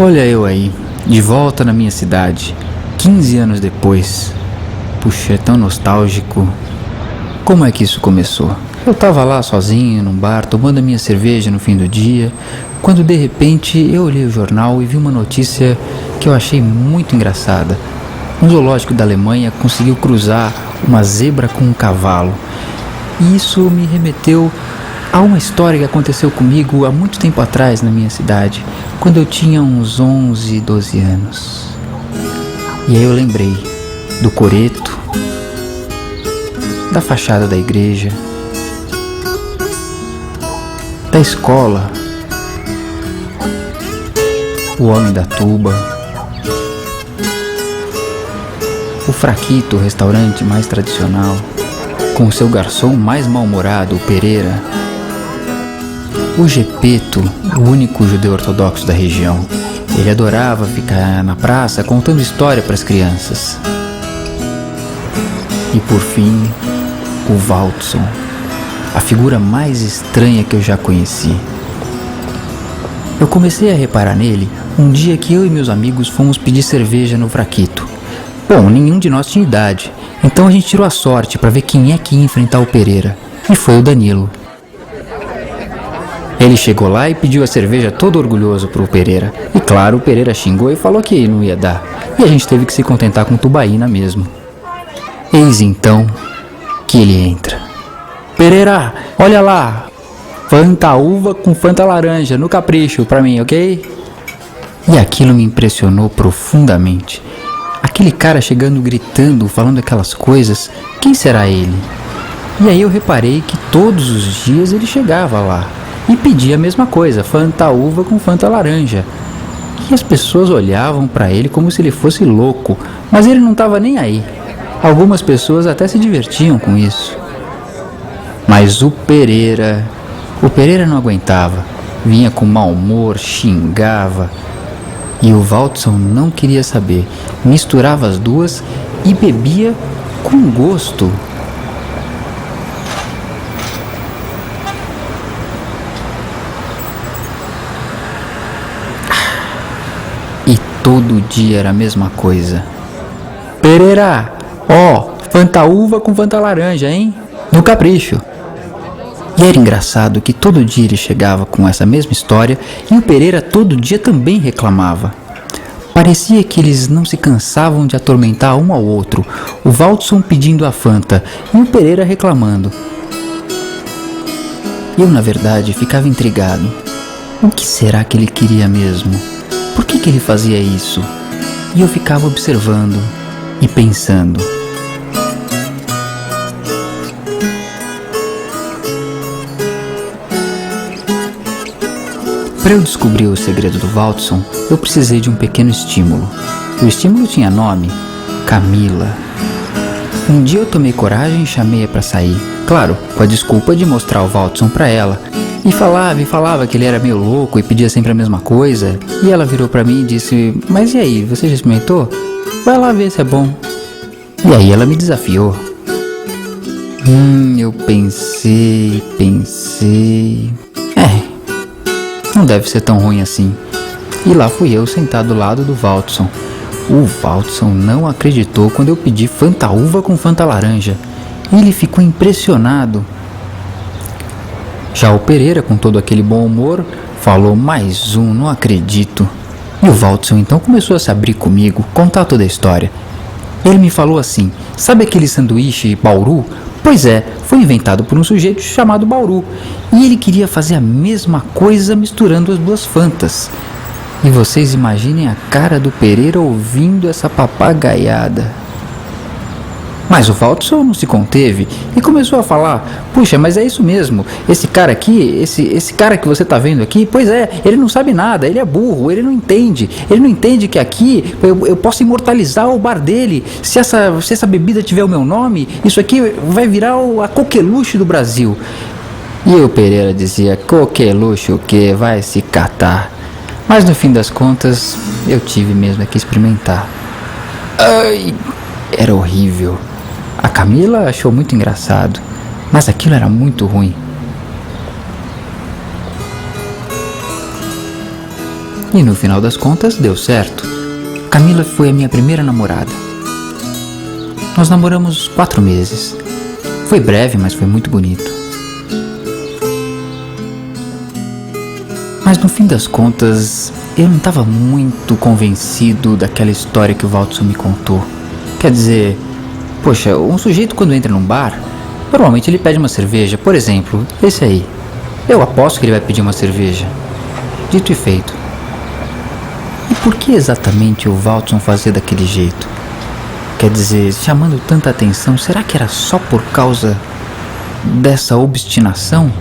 Olha eu aí, de volta na minha cidade, 15 anos depois. Puxa, é tão nostálgico. Como é que isso começou? Eu tava lá sozinho num bar, tomando a minha cerveja no fim do dia, quando de repente eu olhei o jornal e vi uma notícia que eu achei muito engraçada. Um zoológico da Alemanha conseguiu cruzar uma zebra com um cavalo. E isso me remeteu a uma história que aconteceu comigo há muito tempo atrás na minha cidade, quando eu tinha uns 11, 12 anos. E aí eu lembrei do coreto, da fachada da igreja, da escola, o homem da tuba, o Fraquito, o restaurante mais tradicional, com o seu garçom mais mal-humorado, o Pereira, o Gepeto, o único judeu ortodoxo da região. Ele adorava ficar na praça contando história para as crianças. E por fim, o Waldson, a figura mais estranha que eu já conheci. Eu comecei a reparar nele um dia que eu e meus amigos fomos pedir cerveja no Fraquito. Bom, nenhum de nós tinha idade, então a gente tirou a sorte para ver quem é que ia enfrentar o Pereira. E foi o Danilo. Ele chegou lá e pediu a cerveja todo orgulhoso pro Pereira. E claro, o Pereira xingou e falou que não ia dar. E a gente teve que se contentar com tubaína mesmo. Eis então que ele entra. Pereira, olha lá, Fanta uva com Fanta laranja, no capricho pra mim, ok? E aquilo me impressionou profundamente. Aquele cara chegando gritando, falando aquelas coisas, quem será ele? E aí eu reparei que todos os dias ele chegava lá e pedia a mesma coisa, Fanta uva com Fanta laranja. E as pessoas olhavam pra ele como se ele fosse louco, mas ele não estava nem aí. Algumas pessoas até se divertiam com isso. Mas o Pereira não aguentava. Vinha com mau humor, xingava. E o Waldson não queria saber. Misturava as duas e bebia com gosto. E todo dia era a mesma coisa. Pereira, ó, Fanta uva com Fanta laranja, hein? No capricho. E era engraçado que todo dia ele chegava com essa mesma história e o Pereira todo dia também reclamava. Parecia que eles não se cansavam de atormentar um ao outro, o Waldson pedindo a Fanta e o Pereira reclamando. Eu, na verdade, ficava intrigado. O que será que ele queria mesmo? Por que ele fazia isso? E eu ficava observando e pensando. Para eu descobrir o segredo do Waldson, eu precisei de um pequeno estímulo. O estímulo tinha nome: Camila. Um dia eu tomei coragem e chamei-a para sair. Claro, com a desculpa de mostrar o Waldson para ela. E falava que ele era meio louco e pedia sempre a mesma coisa. E ela virou para mim e disse: mas e aí, você já experimentou? Vai lá ver se é bom. E aí ela me desafiou. Eu pensei. Não deve ser tão ruim assim. E lá fui eu sentado do lado do Waldson. O Waldson não acreditou quando eu pedi Fanta uva com Fanta laranja. Ele ficou impressionado. Já o Pereira, com todo aquele bom humor, falou: mais um, não acredito. E o Waldson então começou a se abrir comigo, contar toda a história. Ele me falou assim: sabe aquele sanduíche Bauru? Pois é, foi inventado por um sujeito chamado Bauru. E ele queria fazer a mesma coisa misturando as duas Fantas. E vocês imaginem a cara do Pereira ouvindo essa papagaiada. Mas o Waldson não se conteve e começou a falar: puxa, mas é isso mesmo, esse cara aqui, esse cara que você tá vendo aqui, pois é, ele não sabe nada, ele é burro, ele não entende que aqui eu posso imortalizar o bar dele, se essa bebida tiver o meu nome, isso aqui vai virar a coqueluche do Brasil. E o Pereira dizia: coqueluche o quê? Vai se catar. Mas no fim das contas, eu tive mesmo que experimentar. Ai, era horrível. A Camila achou muito engraçado, mas aquilo era muito ruim. E no final das contas deu certo. Camila foi a minha primeira namorada. Nós namoramos 4 meses. Foi breve, mas foi muito bonito. Mas no fim das contas, eu não estava muito convencido daquela história que o Valdson me contou. Quer dizer, poxa, um sujeito quando entra num bar, normalmente ele pede uma cerveja. Por exemplo, esse aí. Eu aposto que ele vai pedir uma cerveja. Dito e feito. E por que exatamente o Valdson fazia daquele jeito? Quer dizer, chamando tanta atenção, será que era só por causa dessa obstinação?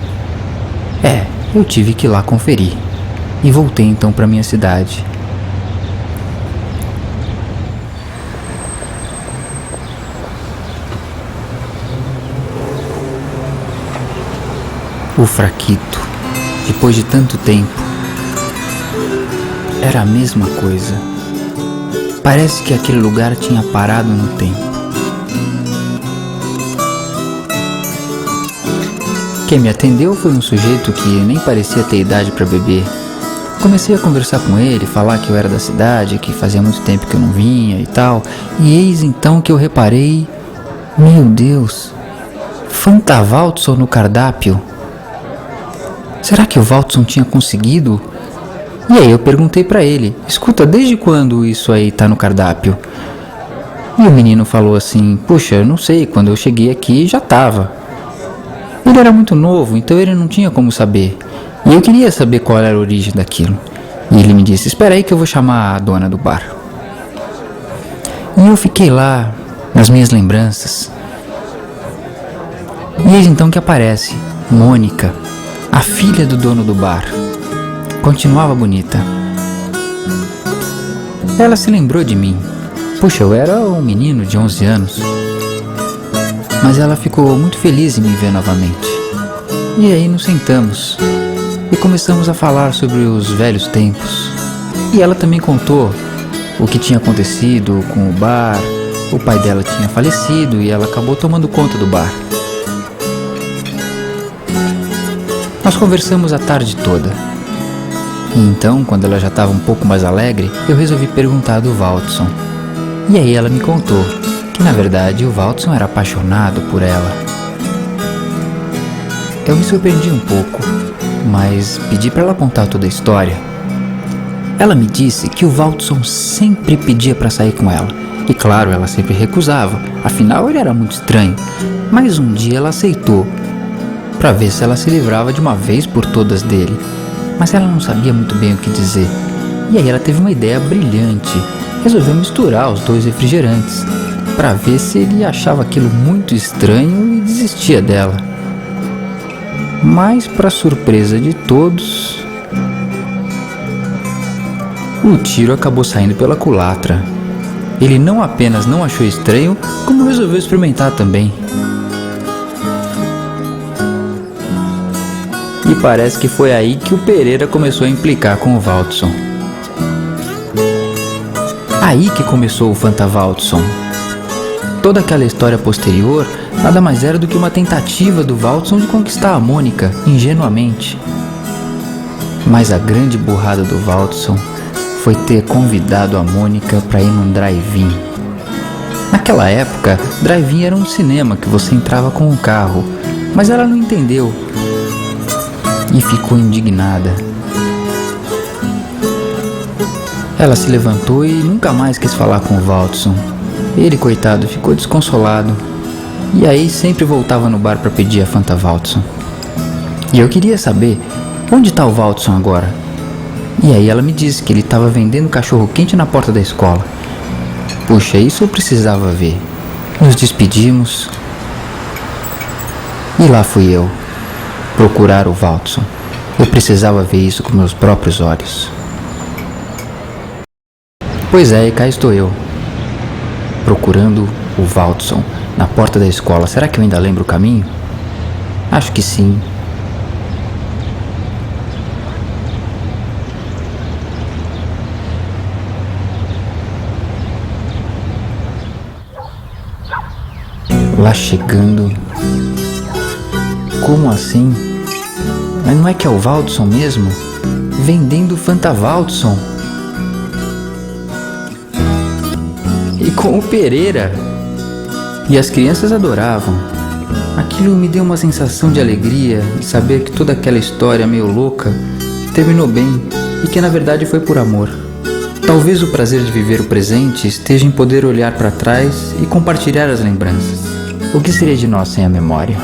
Eu tive que ir lá conferir. E voltei então para minha cidade. O fraquito, depois de tanto tempo, era a mesma coisa. Parece que aquele lugar tinha parado no tempo. Quem me atendeu foi um sujeito que nem parecia ter idade para beber. Comecei a conversar com ele, falar que eu era da cidade, que fazia muito tempo que eu não vinha e tal. E eis então que eu reparei, meu Deus, Fanta Valdson no cardápio. Será que o Valdson tinha conseguido? E aí eu perguntei pra ele, escuta, desde quando isso aí tá no cardápio? E o menino falou assim, puxa, eu não sei, quando eu cheguei aqui já tava. Ele era muito novo, então ele não tinha como saber. E eu queria saber qual era a origem daquilo. E ele me disse, espera aí que eu vou chamar a dona do bar. E eu fiquei lá, nas minhas lembranças. E eis então que aparece Mônica, a filha do dono do bar. Continuava bonita. Ela se lembrou de mim. Puxa, eu era um menino de 11 anos. Mas ela ficou muito feliz em me ver novamente. E aí nos sentamos e começamos a falar sobre os velhos tempos. E ela também contou o que tinha acontecido com o bar. O pai dela tinha falecido e ela acabou tomando conta do bar. Nós conversamos a tarde toda. E então, quando ela já estava um pouco mais alegre, eu resolvi perguntar do Valdson. E aí ela me contou que, na verdade, o Valdson era apaixonado por ela. Eu me surpreendi um pouco, mas pedi para ela contar toda a história. Ela me disse que o Valdson sempre pedia para sair com ela. E claro, ela sempre recusava, afinal ele era muito estranho. Mas um dia ela aceitou, para ver se ela se livrava de uma vez por todas dele. Mas ela não sabia muito bem o que dizer. E aí ela teve uma ideia brilhante. Resolveu misturar os 2 refrigerantes, para ver se ele achava aquilo muito estranho e desistia dela. Mas, para surpresa de todos, o tiro acabou saindo pela culatra. Ele não apenas não achou estranho, como resolveu experimentar também. E parece que foi aí que o Pereira começou a implicar com o Valdson. Aí que começou o Fanta Valdson. Toda aquela história posterior nada mais era do que uma tentativa do Valdson de conquistar a Mônica, ingenuamente. Mas a grande burrada do Valdson foi ter convidado a Mônica para ir num drive-in. Naquela época, drive-in era um cinema que você entrava com um carro, mas ela não entendeu. E ficou indignada. Ela se levantou e nunca mais quis falar com o Valdson. Ele, coitado, ficou desconsolado. E aí sempre voltava no bar para pedir a Fanta Valdson. E eu queria saber, onde está o Valdson agora? E aí ela me disse que ele estava vendendo cachorro quente na porta da escola. Puxa, isso eu precisava ver. Nos despedimos. E lá fui eu procurar o Valdson. Eu precisava ver isso com meus próprios olhos. Pois é, e cá estou eu, procurando o Valdson na porta da escola. Será que eu ainda lembro o caminho? Acho que sim. Lá chegando. Como assim? Mas não é que é o Valdson mesmo? vendendo Fanta Waltson. E com o Pereira. E as crianças adoravam. Aquilo me deu uma sensação de alegria e saber que toda aquela história meio louca terminou bem e que na verdade foi por amor. Talvez o prazer de viver o presente esteja em poder olhar para trás e compartilhar as lembranças. O que seria de nós sem a memória?